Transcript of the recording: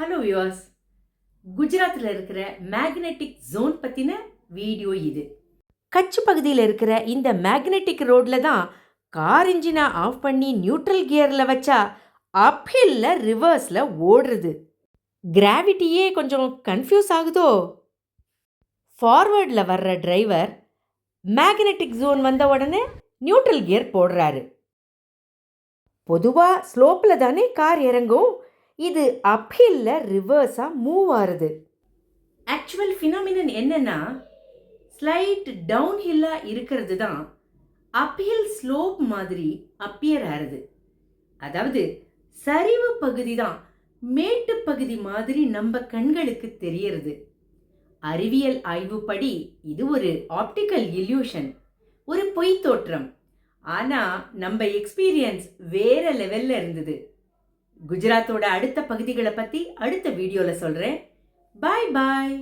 Hello viewers, குஜராத்தில் இருக்கிற magnetic zone பற்றின வீடியோ இது. கட்ச் பகுதியில் இருக்கிற இந்த மேக்னெட்டிக் ரோடில் தான் கார் இன்ஜினை ஆஃப் பண்ணி நியூட்ரல் கியரில் வச்சா அப்ஹில்ல ரிவர்ஸில் ஓடுறது. கிராவிட்டியே கொஞ்சம் கன்ஃபியூஸ் ஆகுதோ? ஃபார்வர்டில் வர்ற டிரைவர் மேக்னெட்டிக் ஜோன் வந்த உடனே நியூட்ரல் கியர் போடுறாரு. பொதுவாக ஸ்லோப்பில் தானே கார் இறங்கும், இது அப்ஹில்ல ரிவர்ஸாக மூவ் ஆகுது. ஆக்சுவல் ஃபினாமினன் என்னன்னா, ஸ்லைட் டவுன் ஹில்லாக இருக்கிறது தான் அப்ஹில் ஸ்லோப் மாதிரி அப்பியர் ஆகுது. அதாவது சரிவு பகுதி தான் மேட்டு பகுதி மாதிரி நம்ம கண்களுக்கு தெரியறது. அறிவியல் ஆய்வுப்படி இது ஒரு ஆப்டிக்கல் இல்யூஷன், ஒரு பொய் தோற்றம். ஆனால் நம்ம எக்ஸ்பீரியன்ஸ் வேற லெவலில் இருந்தது. குஜராத்தோட அடுத்த பகுதிகளை பற்றி அடுத்த வீடியோவில் சொல்கிறேன். பாய் பாய்.